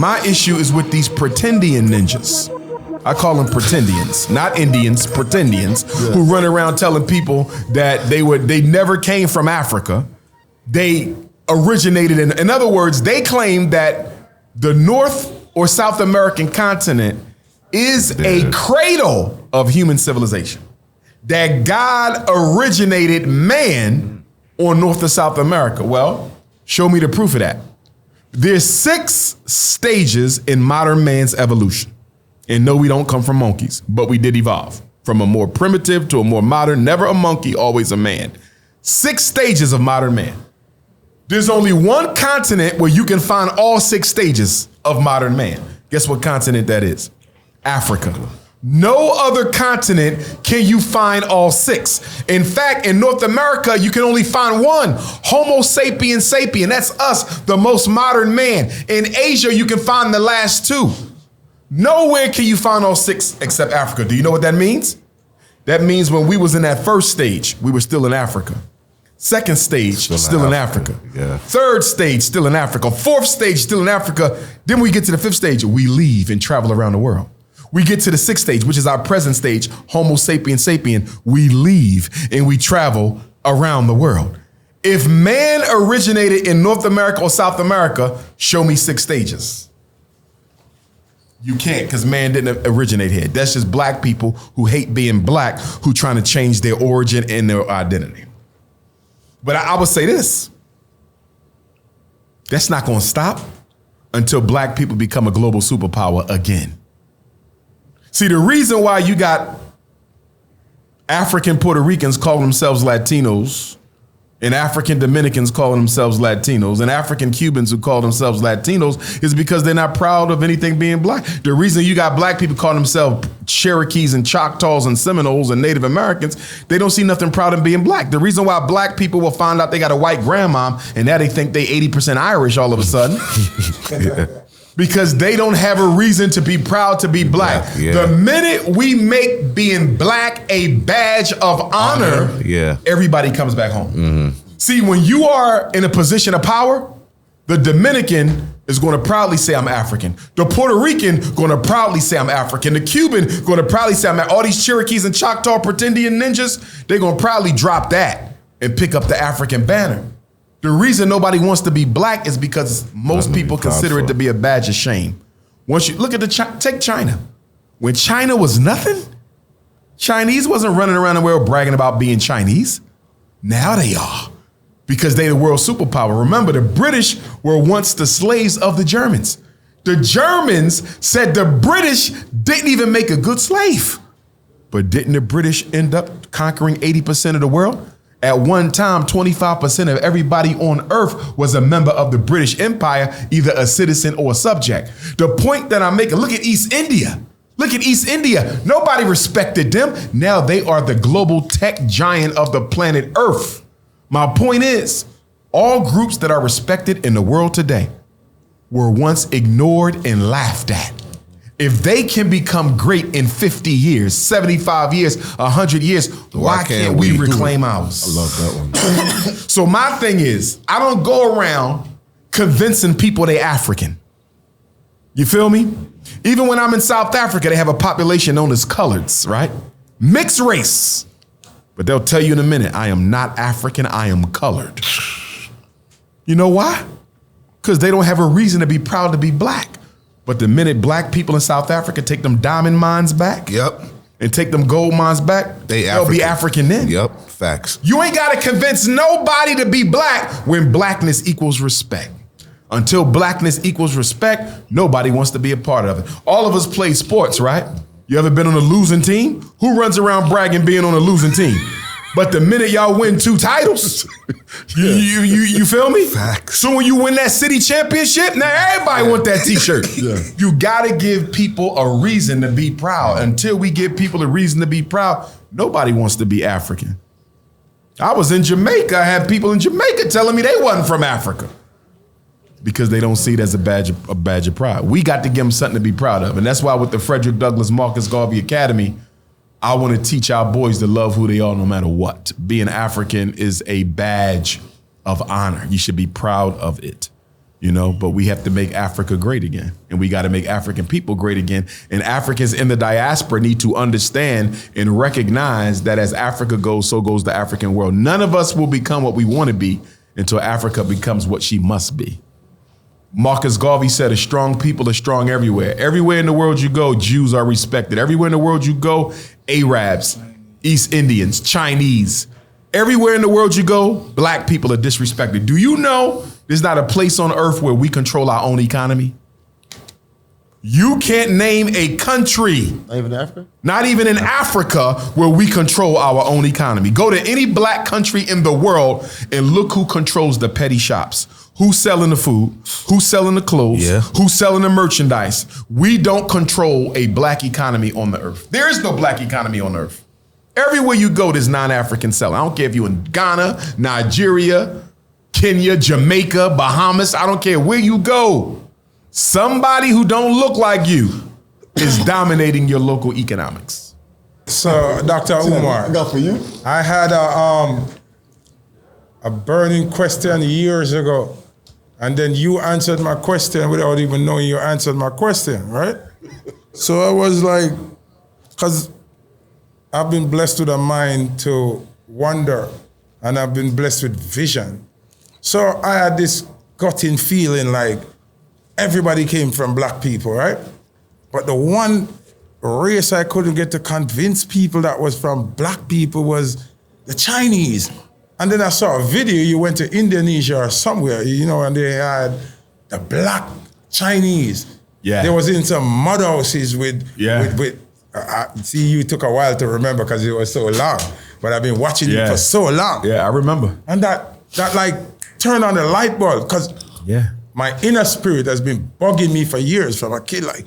My issue is with these pretendian ninjas. I call them pretendians, not Indians, pretendians, who run around telling people that they never came from Africa. They originated in other words, they claim that the North or South American continent is a cradle of human civilization. That God originated man on North or South America. Well, show me the proof of that. There's 6 stages in modern man's evolution. And no, we don't come from monkeys, but we did evolve from a more primitive to a more modern, never a monkey, always a man. 6 stages of modern man. There's only one continent where you can find all 6 stages of modern man. Guess what continent that is? Africa. No other continent can you find all 6. In fact, in North America, you can only find one, Homo sapiens sapien. That's us, the most modern man. In Asia, you can find the last 2. Nowhere can you find all 6 except Africa. Do you know what that means? That means when we was in that first stage, we were still in Africa. Second stage, still in Africa. Yeah. Third stage, still in Africa. Fourth stage, still in Africa. Then we get to the 5th stage, we leave and travel around the world. We get to the 6th stage, which is our present stage, Homo sapiens sapien. We leave and we travel around the world. If man originated in North America or South America, show me 6 stages. You can't, because man didn't originate here. That's just black people who hate being black, who trying to change their origin and their identity. But I would say this. That's not going to stop until black people become a global superpower again. See, the reason why you got African Puerto Ricans calling themselves Latinos, and African Dominicans calling themselves Latinos, and African Cubans who call themselves Latinos is because they're not proud of anything being black. The reason you got black people calling themselves Cherokees and Choctaws and Seminoles and Native Americans, they don't see nothing proud in being black. The reason why black people will find out they got a white grandmom and now they think they 80% Irish all of a sudden. Because they don't have a reason to be proud to be black. The minute we make being black a badge of honor, everybody comes back home. See, when you are in a position of power, the Dominican is going to proudly say I'm African. The Puerto Rican going to proudly say I'm African. The Cuban going to proudly say I'm African. All these Cherokees and Choctaw pretendian ninjas, they're going to proudly drop that and pick up the African banner. The reason nobody wants to be black is because most people consider it to be a badge of shame. Once you look at take China. When China was nothing, Chinese wasn't running around the world bragging about being Chinese. Now they are, because they the world superpower. Remember, the British were once the slaves of the Germans. The Germans said the British didn't even make a good slave. But didn't the British end up conquering 80% of the world? At one time, 25% of everybody on earth was a member of the British Empire, either a citizen or a subject. The point that I'm making, look at East India. Look at East India. Nobody respected them. Now they are the global tech giant of the planet Earth. My point is, all groups that are respected in the world today were once ignored and laughed at. If they can become great in 50 years, 75 years, 100 years, why can't we reclaim ours? I love that one. So my thing is, I don't go around convincing people they African. You feel me? Even when I'm in South Africa, they have a population known as coloreds, right? Mixed race. But they'll tell you in a minute, I am not African, I am colored. You know why? Because they don't have a reason to be proud to be black. But the minute black people in South Africa take them diamond mines back, and take them gold mines back, they'll be African then. Facts. You ain't got to convince nobody to be black when blackness equals respect. Until blackness equals respect, nobody wants to be a part of it. All of us play sports, right? You ever been on a losing team? Who runs around bragging being on a losing team? But the minute y'all win 2 titles, you feel me? Facts. So when you win that city championship, now everybody want that t-shirt. You gotta give people a reason to be proud. Until we give people a reason to be proud, nobody wants to be African. I was in Jamaica, I had people in Jamaica telling me they wasn't from Africa. Because they don't see it as a badge of pride. We got to give them something to be proud of. And that's why with the Frederick Douglass Marcus Garvey Academy, I want to teach our boys to love who they are no matter what. Being African is a badge of honor. You should be proud of it. But we have to make Africa great again. And we got to make African people great again. And Africans in the diaspora need to understand and recognize that as Africa goes, so goes the African world. None of us will become what we want to be until Africa becomes what she must be. Marcus Garvey said, a strong people are strong everywhere. Everywhere in the world you go, Jews are respected. Everywhere in the world you go, Arabs, East Indians, Chinese. Everywhere in the world you go, black people are disrespected. Do you know there's not a place on earth where we control our own economy? You can't name a country. Not even Africa? Not even in Africa where we control our own economy. Go to any black country in the world and look who controls the petty shops. Who's selling the food? Who's selling the clothes? Yeah. Who's selling the merchandise? We don't control a black economy on the earth. There is no black economy on earth. Everywhere you go, there's non-African selling. I don't care if you're in Ghana, Nigeria, Kenya, Jamaica, Bahamas. I don't care where you go. Somebody who don't look like you is dominating your local economics. So, Dr. Umar, I got for you. I had a burning question years ago, and then you answered my question without even knowing you answered my question, right? So I was like, because I've been blessed with a mind to wonder, and I've been blessed with vision. So I had this gutting feeling like everybody came from black people, right? But the one race I couldn't get to convince people that was from black people was the Chinese. And then I saw a video, you went to Indonesia or somewhere, and they had the black Chinese. Yeah. They was in some mud houses with see, you took a while to remember because it was so long, but I've been watching you for so long. Yeah, I remember. And that like turned on the light bulb because my inner spirit has been bugging me for years from a kid. Like,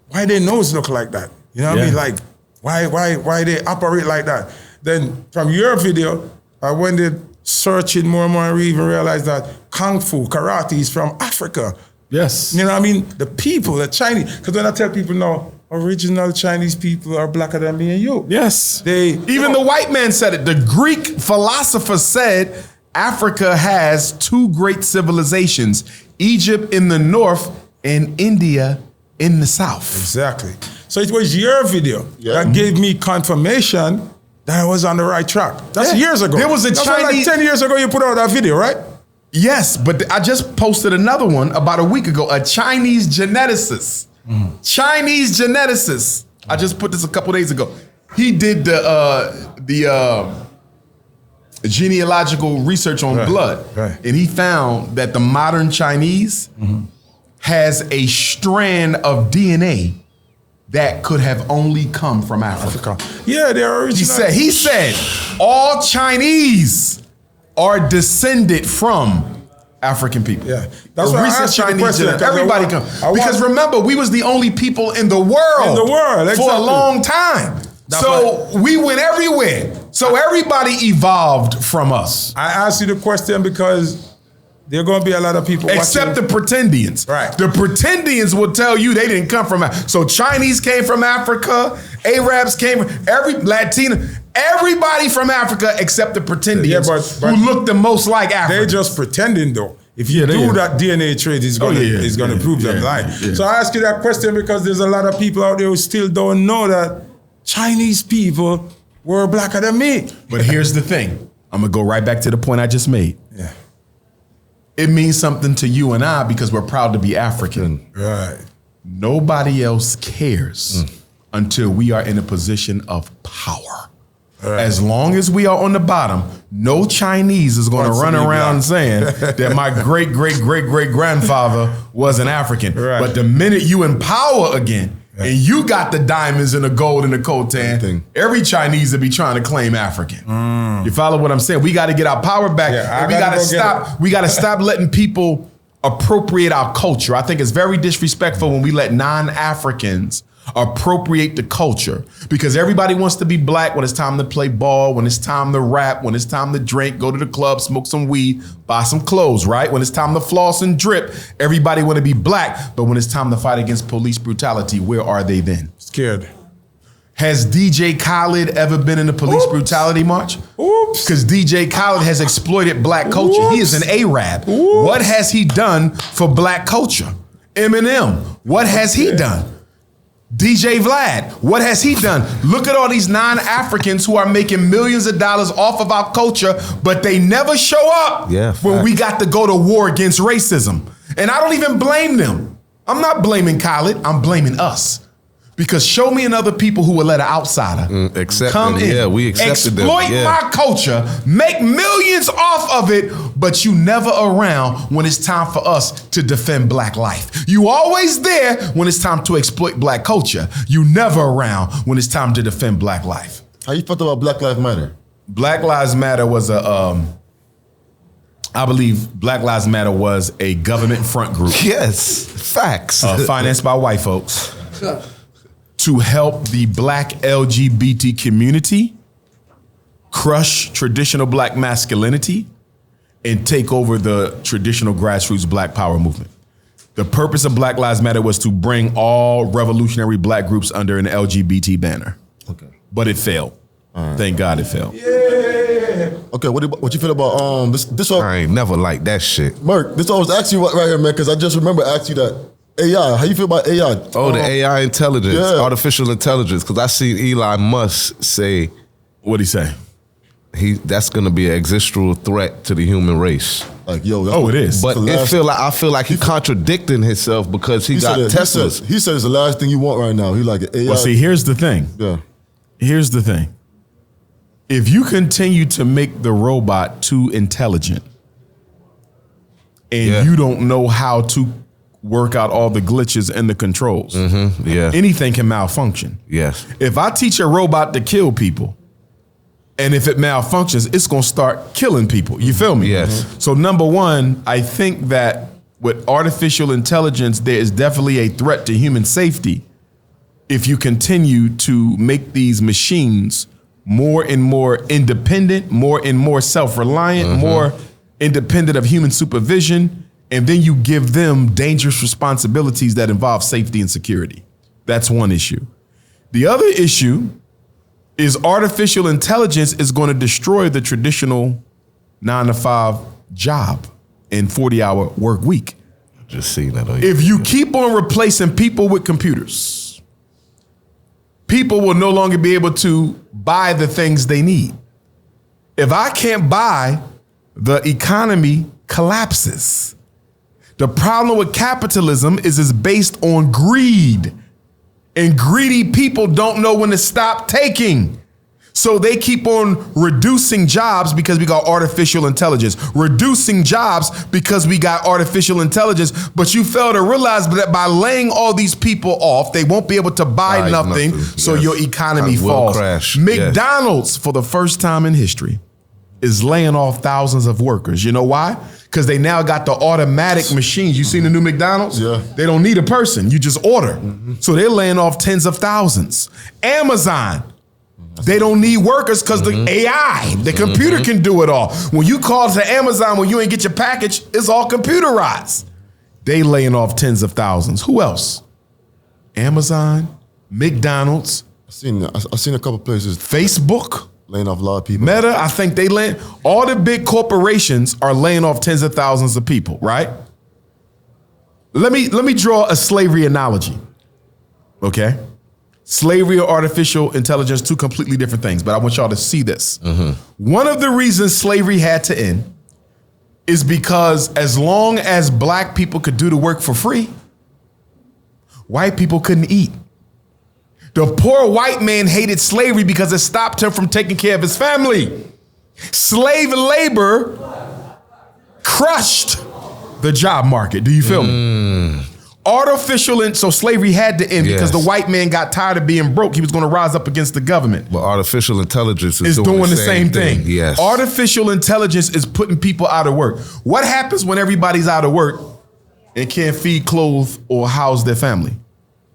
why their nose look like that? You know what I mean? Like, why they operate like that? Then from your video, I went in searching more and more and even realized that Kung Fu, karate is from Africa. Yes. You know what I mean? The people, the Chinese, because when I tell people no, original Chinese people are blacker than me and you. Yes. Even the white man said it. The Greek philosopher said Africa has two great civilizations, Egypt in the north and India in the south. Exactly. So it was your video that gave me confirmation that I was on the right track. That's years ago. There was a Chinese... Like 10 years ago you put out that video, right? Yes, but I just posted another one about a week ago, a Chinese geneticist. Chinese geneticist. I just put this a couple days ago. He did the genealogical research on blood. Right. And he found that the modern Chinese has a strand of DNA that could have only come from Africa. Yeah, they're original. He said all Chinese are descended from African people. Yeah, that's why I asked you the question. Everybody come. Because remember, we was the only people in the world, for a long time. We went everywhere. So everybody evolved from us. I asked you the question because there are going to be a lot of people except watching. The pretendians. Right. The pretendians will tell you they didn't come from Africa. So Chinese came from Africa, Arabs came from Latino, everybody from Africa except the pretendians who look the most like Africa. They're just pretending though. If you do that DNA trade, it's going to prove them lying. Yeah. So I ask you that question because there's a lot of people out there who still don't know that Chinese people were blacker than me. But here's the thing. I'm going to go right back to the point I just made. Yeah. It means something to you and I because we're proud to be African. Right. Nobody else cares until we are in a position of power. Right. As long as we are on the bottom, no Chinese is going to run around saying that my great-great-great-great-grandfather was an African. Right. But the minute you in power again, and you got the diamonds and the gold and the coltan, every Chinese will be trying to claim African. You follow what I'm saying? We got to get our power back. Yeah, we got to stop. We got to stop letting people appropriate our culture. I think it's very disrespectful when we let non-Africans appropriate the culture because everybody wants to be black when it's time to play ball, when it's time to rap, when it's time to drink, go to the club, smoke some weed, buy some clothes, right? When it's time to floss and drip, everybody want to be black. But when it's time to fight against police brutality, where are they then? Scared. Has DJ Khaled ever been in a police brutality march? Oops. Because DJ Khaled has exploited black culture. He is an Arab. What has he done for black culture? Eminem, what has he done? DJ Vlad, what has he done? Look at all these non-Africans who are making millions of dollars off of our culture, but they never show up when we got to go to war against racism. And I don't even blame them. I'm not blaming Khaled, I'm blaming us. Because show me another people who will let an outsider come in, we accepted exploit my culture, make millions off of it, but you never around when it's time for us to defend black life. You always there when it's time to exploit black culture. You never around when it's time to defend black life. How you felt about Black Lives Matter? Black Lives Matter was I believe Black Lives Matter was a government front group. Yes, facts. Financed by white folks. To help the black LGBT community crush traditional black masculinity and take over the traditional grassroots black power movement. The purpose of Black Lives Matter was to bring all revolutionary black groups under an LGBT banner. Okay. But it failed. Right. Thank God it failed. Yeah. Okay, what you feel about this? I ain't never liked that shit. Merk, this I was asking you right here, man, because I just remember asking you that. AI, how you feel about AI? Oh, the AI intelligence, artificial intelligence. Because I seen Elon Musk say, what'd he say? That's going to be an existential threat to the human race. Like, yo, it is. But I feel like he contradicting himself because he got Teslas. He said it's the last thing you want right now. He like AI. Well, see, here's the thing. Yeah. Here's the thing. If you continue to make the robot too intelligent and you don't know how to work out all the glitches and the controls, anything can malfunction. Yes. If I teach a robot to kill people, and if it malfunctions, it's going to start killing people. You feel me? Yes. So number one, I think that with artificial intelligence, there is definitely a threat to human safety if you continue to make these machines more and more independent, more and more self-reliant, more independent of human supervision, and then you give them dangerous responsibilities that involve safety and security. That's one issue. The other issue is artificial intelligence is going to destroy the traditional 9-to-5 job and 40-hour work week. Just seen that. If you keep on replacing people with computers, people will no longer be able to buy the things they need. If I can't buy, the economy collapses. The problem with capitalism is it's based on greed. And greedy people don't know when to stop taking. So they keep on reducing jobs because we got artificial intelligence. Reducing jobs because we got artificial intelligence. But you fail to realize that by laying all these people off, they won't be able to buy nothing. So your economy falls. Crash. McDonald's, for the first time in history, is laying off thousands of workers. You know why? Because they now got the automatic machines. You seen the new McDonald's? Yeah. They don't need a person. You just order. So they're laying off tens of thousands. Amazon, they don't need workers because the AI, the computer can do it all. When you call to Amazon when you ain't get your package, it's all computerized. They laying off tens of thousands. Who else? Amazon, McDonald's. I seen a couple places. Facebook. Laying off a lot of people. Meta, I think all the big corporations are laying off tens of thousands of people, right? Let me draw a slavery analogy, okay? Slavery or artificial intelligence, two completely different things, but I want y'all to see this. One of the reasons slavery had to end is because as long as black people could do the work for free, white people couldn't eat. The poor white man hated slavery because it stopped him from taking care of his family. Slave labor crushed the job market. Do you feel me? So slavery had to end because the white man got tired of being broke. He was going to rise up against the government. But artificial intelligence is doing the same thing. Yes. Artificial intelligence is putting people out of work. What happens when everybody's out of work and can't feed, clothe, or house their family?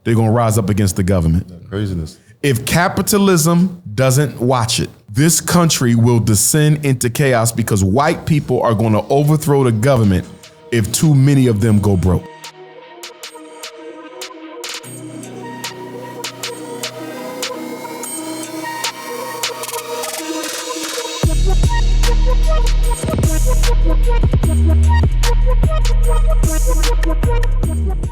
They're going to rise up against the government. Craziness. If capitalism doesn't watch it, this country will descend into chaos because white people are going to overthrow the government if too many of them go broke.